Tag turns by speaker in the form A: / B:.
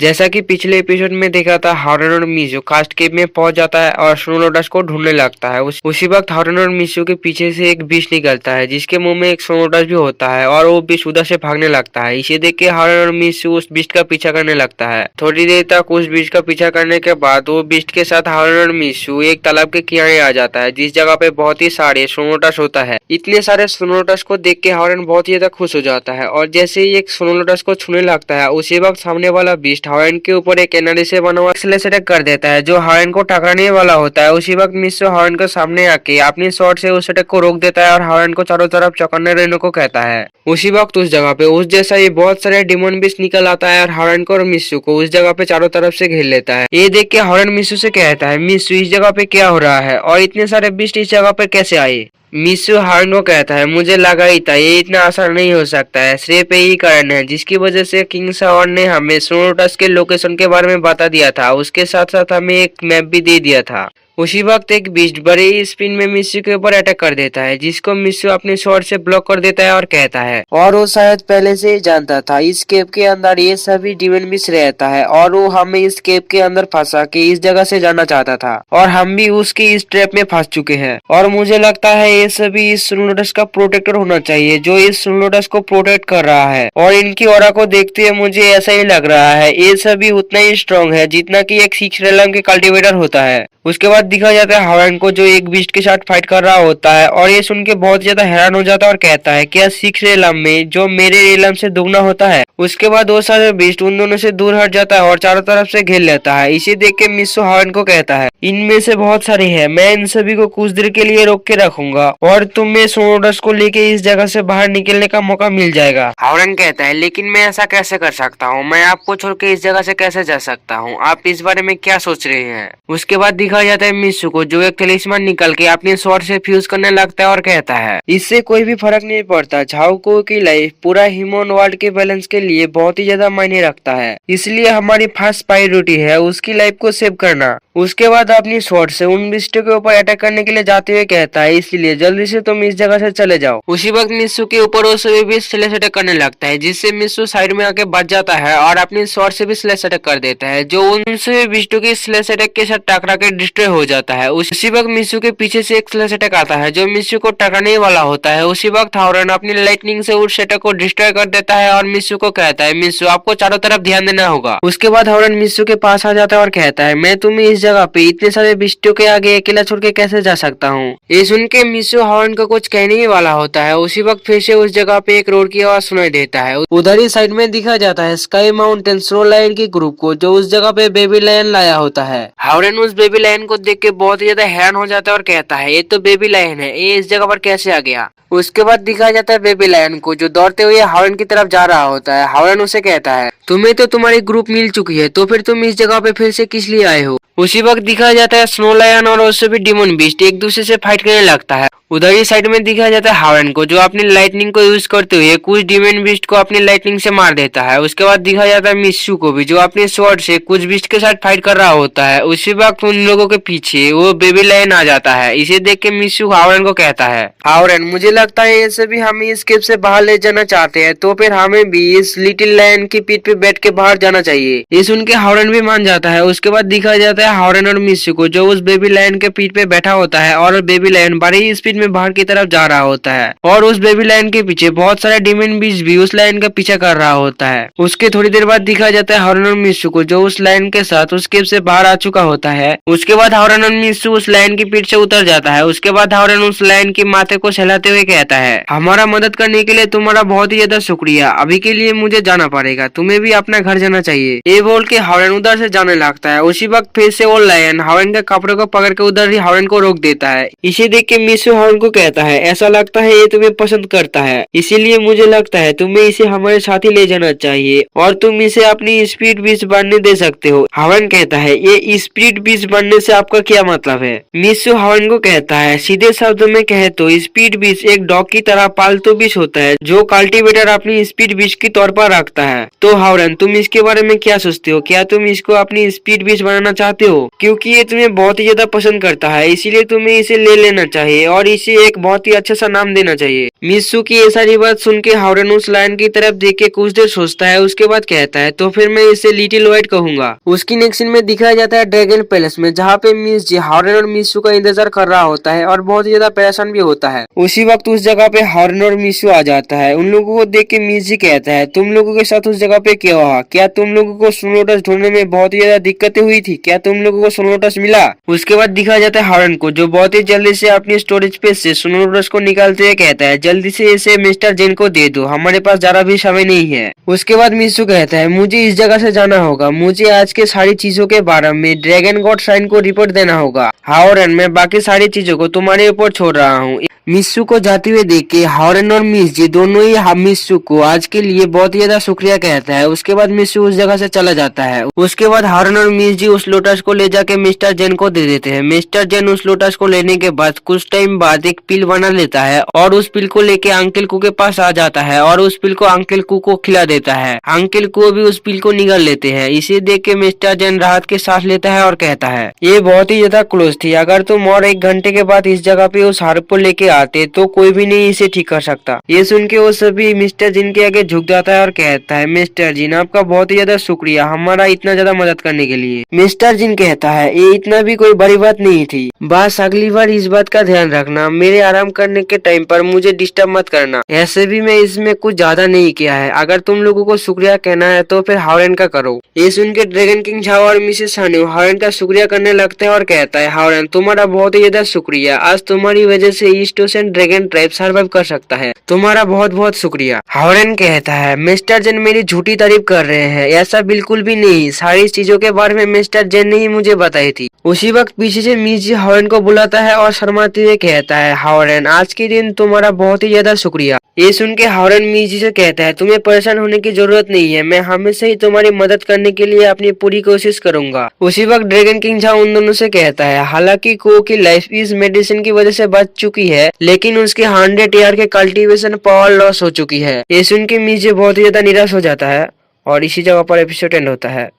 A: जैसा कि पिछले एपिसोड में देखा था, हारन और मिशु कास्ट केव में पहुंच जाता है और स्नो लोटस को ढूंढने लगता है। उसी वक्त हारन और मिशु के पीछे से एक बीच निकलता है जिसके मुंह में एक स्नो लोटस भी होता है और वो बीच उधर से भागने लगता है। इसे देख के हारन और मिशु उस बीच का पीछा करने लगता है। थोड़ी देर तक उस बीच का पीछा करने के बाद वो बीच के साथ हारन और मिशु एक तालाब के किनारे आ जाता है जिस जगह पे बहुत ही सारे स्नो लोटस होता है। इतने सारे स्नो लोटस को देख के हारन बहुत ही ज्यादा खुश हो जाता है और जैसे ही एक स्नो लोटस को छूने लगता है उसी वक्त सामने वाला बीस्ट हारन के ऊपर एक एनर्जी से बना हुआ स्लेश अटैक कर देता है जो हारन को टकराने वाला होता है। उसी वक्त मिशु हारन के सामने आके अपनी शॉट से उस अटैक को रोक देता है और हारन को चारों तरफ चौकन्ने रहने को कहता है। उसी वक्त उस जगह पे उस जैसा ही बहुत सारे डिमोन बीस्ट निकल आता है और हारन को और मिशु को उस जगह पे चारों तरफ से घेर लेता है। ये देख के हारन मिशु से कहता है, मिशु इस जगह पे क्या हो रहा है और इतने सारे बीस्ट इस जगह पे कैसे आए। मिशु हारन को कहता है, मुझे लगा ही था ये इतना आसान नहीं हो सकता है। सिर्फ यही कारण है जिसकी वजह से किंग शाओन ने हमें स्नो लोटस के लोकेशन के बारे में बता दिया था। उसके साथ साथ हमें एक मैप भी दे दिया था। उसी वक्त एक बीस्ट बड़ी स्पिन में मिशु के ऊपर अटैक कर देता है जिसको मिशु अपने शॉट से ब्लॉक कर देता है और कहता है, और वो शायद पहले से ही जानता था इस केव के अंदर ये सभी डिमन बीस्ट रहता है और वो हमें इस केव के अंदर फंसा के इस जगह से जाना चाहता था और हम भी उसकी इस ट्रैप में फंस चुके हैं। और मुझे लगता है ये सभी इस स्नो लोटस का प्रोटेक्टर होना चाहिए जो इस स्नो लोटस को प्रोटेक्ट कर रहा है। और इनकी ऑरा को देखते हुए मुझे ऐसा ही लग रहा है ये सभी उतना ही स्ट्रॉन्ग है जितना की एक 6 रेलम के कल्टिवेटर होता है। उसके बाद दिखा जाता है हारन को जो एक बीस्ट के साथ फाइट कर रहा होता है और ये सुन के बहुत ज्यादा हैरान हो जाता है और कहता है, क्या 6 रेलम में जो मेरे रेलम से दुगना होता है। उसके बाद वो सारे बीस्ट उन दोनों से दूर हट जाता है और चारों तरफ से घेर लेता है। इसे देख के मिशु हारन को कहता है, इनमें से बहुत सारे हैं, मैं इन सभी को कुछ देर के लिए रोक के रखूंगा और तुम्हें स्नो लोटस को लेके इस जगह से बाहर निकलने का मौका मिल जाएगा। हारन कहता है, लेकिन मैं ऐसा कैसे कर सकता हूँ, मैं आपको छोड़ के इस जगह से कैसे जा सकता हूँ, आप इस बारे में क्या सोच रहे हैं। उसके बाद दिखा जाता है मिशु को जो एक टेलिस्मान निकल के अपने स्वॉर्ड से फ्यूज करने लगता है और कहता है, इससे कोई भी फर्क नहीं पड़ता, झाओको की लाइफ पूरा ह्यूमन वर्ल्ड के बैलेंस के लिए बहुत ही ज्यादा मायने रखता है, इसलिए हमारी फर्स्ट प्रायोरिटी है उसकी लाइफ को सेव करना। उसके बाद अपनी स्वॉर्ड से उन बिस्टों के ऊपर अटैक करने के लिए जाते हुए कहता है, इसलिए जल्दी से तुम इस जगह से चले जाओ। उसी वक्त मिशु के ऊपर वो सभी भी स्लेश अटैक करने लगता है जिससे मिशु साइड में आके बच जाता है और अपनी स्वॉर्ड से भी स्लेश अटैक कर देता है जो उन सभी बिस्टों की स्लेश अटैक के साथ टकरा के डिस्ट्रॉय हो जाता है। उसी वक्त मिशु के पीछे से एक स्लेश अटैक आता है जो मिशु को टकराने वाला होता है। उसी वक्त हारन अपनी लाइटनिंग से उस अटैक को डिस्ट्रॉय कर देता है और मिशु को कहता है, मिशु आपको चारों तरफ ध्यान देना होगा। उसके बाद हारन मिशु के पास आ जाता है और कहता है, मैं तुम्हें इस जगह पे इतने सारे बिस्टों के आगे अकेला छोड़ के कैसे जा सकता हूँ। ये सुन के मिशु हारन को कुछ कहने ही वाला होता है। उसी वक्त फिर से उस जगह पे एक रोड की आवाज सुनाई देता है। उधर ही साइड में दिखा जाता है स्काई माउंटेन स्नो लायन की ग्रुप को जो उस जगह पे बेबी लायन लाया होता है। हारन उस बेबी लायन को देख के बहुत ही ज्यादा हैरान हो जाता है और कहता है, ये तो बेबी लायन है, ये इस जगह पर कैसे आ गया। उसके बाद दिखाया जाता है बेबी लायन को जो दौड़ते हुए हारन की तरफ जा रहा होता है। हारन उसे कहता है, तुम्हें तो तुम्हारी ग्रुप मिल चुकी है तो फिर तुम इस जगह पे फिर से किस लिए आए हो। उसी वक्त दिखाया जाता है स्नो लायन और उससे भी डिमोन बीस्ट एक दूसरे से फाइट करने लगता है। उधर ही साइड में दिखाया जाता है हारन को जो अपनी लाइटनिंग को यूज करते हुए कुछ डिमोन बीस्ट को अपनी लाइटनिंग से मार देता है। उसके बाद दिखाया जाता है मिशु को भी जो अपने स्वॉर्ड से कुछ बीस्ट के साथ फाइट कर रहा होता है। उसी वक्त उन लोगों के पीछे वो बेबी लायन आ जाता है। इसे देख के मिशु हारन को कहता है, हारन मुझे लगता है ये सभी हमें इस केव से बाहर ले जाना चाहते हैं तो फिर हमें भी इस लिटिल लायन की पीठ पे बैठ के बाहर जाना चाहिए। ये सुन के हारन भी मान जाता है। उसके बाद दिखाया जाता है हारन और मिशु को जो उस बेबी लायन के पीठ पे बैठा होता है और बेबी लायन बड़ी स्पीड में बाहर की तरफ जा रहा होता है और उस बेबी लायन के पीछे बहुत सारे डिमन बीस्ट भी उस लायन का पीछा कर रहा होता है। उसके थोड़ी देर बाद दिखाया जाता है हारन और मिशु को जो उस लायन के साथ उस केव से बाहर आ चुका होता है। उसके बाद हारन और मिशु उस लायन की पीठ से उतर जाता है। उसके बाद हारन उस लायन की माथे को सहलाते हुए कहता है, हमारा मदद करने के लिए तुम्हारा बहुत ही ज्यादा शुक्रिया, अभी के लिए मुझे जाना पड़ेगा, तुम्हें भी अपना घर जाना चाहिए। ये बोल के हारन उधर से जाने लगता है। उसी वक्त फिर से वो लायन हारन के कपड़े को पकड़ के उधर ही हारन को रोक देता है। इसे देख के मिशु हारन को कहता है, ऐसा लगता है ये तुम्हें पसंद करता है, इसीलिए मुझे लगता है तुम्हें इसे हमारे साथ ही ले जाना चाहिए और तुम इसे अपनी स्पीड बीस्ट बनने दे सकते हो। हारन कहता है, ये स्पीड बीस्ट बनने से आपका क्या मतलब है। मिशु हारन को कहता है, सीधे शब्दों में कहे तो स्पीड बीस्ट एक एक डॉग की तरह पालतू विष होता है जो कल्टीवेटर अपनी स्पीड विष के तौर पर रखता है। तो हावरन, तुम इसके बारे में क्या सोचते हो? क्या तुम इसको अपनी स्पीड विष बनाना चाहते हो? क्योंकि ये तुम्हें बहुत ही ज्यादा पसंद करता है, इसीलिए तुम्हें इसे ले लेना चाहिए और इसे एक बहुत ही अच्छा सा नाम देना चाहिए। मित्सु की ये सारी बात सुन के हावरन उस लायन की तरफ देख के कुछ देर सोचता है, उसके बाद कहता है तो फिर मैं इसे लिटिल व्हाइट कहूंगा। उसकी नेक्स्ट सीन में दिखाया जाता है ड्रैगन पैलेस में, जहाँ पे मिस जी हावरन और मित्सु का इंतजार कर रहा होता है और बहुत ही ज्यादा परेशान भी होता है। उसी वक्त उस जगह पे हावरन और मित्सु आ जाता है। उन लोगों को देख के मिस जी कहता है तुम लोगों के साथ उस जगह पे क्या हुआ? क्या तुम लोगों को स्नो लोटस ढूंढने में बहुत ही ज्यादा दिक्कतें हुई थी? क्या तुम लोगों को स्नो लोटस मिला? उसके बाद दिखाया जाता है हावरन को, जो बहुत ही जल्दी से अपनी स्टोरेज पे से स्नो लोटस को निकालते हुए कहता है जल्दी से इसे मिस्टर जेन को दे दो, हमारे पास ज्यादा भी समय नहीं है। उसके बाद मित्सु कहता है मुझे इस जगह से जाना होगा, मुझे आज के सारी चीजों के बारे में ड्रैगन गॉड शाइन को रिपोर्ट देना होगा। हावरन, मैं बाकी सारी चीजों को तुम्हारे ऊपर छोड़ रहा हूँ। मित्सु को जाते हुए देख के हावरन और मिस जी दोनों ही मित्सु को आज के लिए बहुत ही ज्यादा शुक्रिया कहता है। उसके बाद मित्सु उस जगह से चला जाता है। उसके बाद हावरन और मिस जी उस लोटस को ले जाके मिस्टर जेन को दे देते हैं। मिस्टर जेन उस लोटस को लेने के बाद कुछ टाइम बाद एक पिल बना लेता है और उस पिल को लेके अंकल कू के पास आ जाता है और उस पिल को अंकल कू को खिला देता है। अंकल कू भी उस पिल को निगल लेते हैं। इसे देख के मिस्टर जेन राहत के सांस लेता है और कहता है ये बहुत ही ज्यादा क्लोज थी, अगर तुम और 1 घंटे के बाद इस जगह पे उस हार्प को लेके आते तो कोई भी नहीं इसे ठीक कर सकता। ये सुन के वो सभी मिस्टर जिन के आगे झुक जाता है और कहता है मिस्टर जिन, आपका बहुत ही ज्यादा शुक्रिया हमारा इतना ज्यादा मदद करने के लिए। मिस्टर जिन कहता है ये इतना भी कोई बड़ी बात नहीं थी, बस अगली बार इस बात का ध्यान रखना, मेरे आराम करने के टाइम पर मुझे डिस्टर्ब मत करना। ऐसे भी मैं इसमें कुछ ज्यादा नहीं किया है, अगर तुम लोगों को शुक्रिया कहना है तो फिर हावरन का करो। ये सुन के ड्रैगन किंग झाओ और मिसेस हानु हावरन का शुक्रिया करने लगते हैं और कहता है हावरन, तुम्हारा बहुत ही ज्यादा शुक्रिया, आज तुम्हारी वजह से east ocean dragon tribe survive कर सकता है, तुम्हारा बहुत बहुत शुक्रिया। हावरन कहता है मिस्टर जेन मेरी झूठी तारीफ कर रहे हैं, ऐसा बिल्कुल भी नहीं, सारी चीजों के बारे में मिस्टर जेन ने ही मुझे बताई थी। उसी वक्त पीछे से मिस जी हावरन को बुलाता है और शर्माते हुए कहता है हावरन, आज के दिन तुम्हारा बहुत ही ज्यादा शुक्रिया। ये सुन के हावरन मिस जी से कहता है तुम्हें परेशान होने की जरूरत नहीं है, मैं हमेशा ही तुम्हारी मदद करने के लिए अपनी पूरी कोशिश करूंगा। उसी वक्त ड्रैगन किंग झाओ उन दोनों से कहता है हालांकि को की लाइफ इस मेडिसिन की वजह से बच चुकी है, लेकिन उसके 100 ईयर के कल्टीवेशन पावर लॉस हो चुकी है। ये सुन के मिस जी बहुत ही ज्यादा निराश हो जाता है और इसी जगह पर एपिसोड एंड होता है।